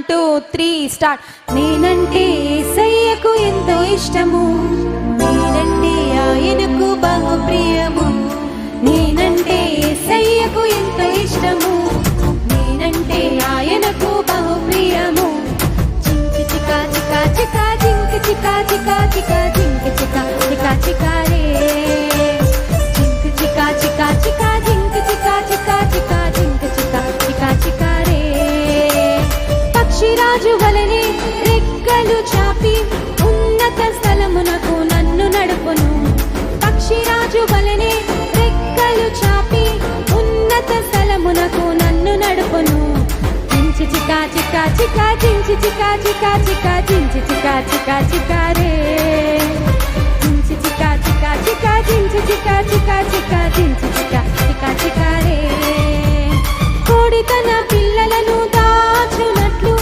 2, 3 start. నేనంటే యేసయ్యకు ఎంతో ఇష్టము, నేనంటే ఆయనకు బహు ప్రియము. నేనంటే యేసయ్యకు ఎంతో ఇష్టము, నేనంటే ఆయనకు బహు ప్రియము. జింకి చికా చికా చికా జింకి చికా చికా చికా జింకి చికా చికా చికా రే. జింకి చికా చికా చికా జింకి చికా చికా చికా జింకి చికా చికా చికా రే. పక్షిరాజు వలెనే రెక్కలు చాపి ఉన్నత స్థలమునకు నన్ను నడుపును. పక్షిరాజు వలెనే రెక్కలు చాపి ఉన్నత స్థలమునకు నన్ను నడుపును. జించి చికా చికా చికా జించి చికా చికా చికా జించి చికా చికా చికా రే. జించి చికా చికా చికా జించి చికా చికా చికా జించి చికా చికా చికా రే. కోడి తన పిల్లలను దాచునట్లు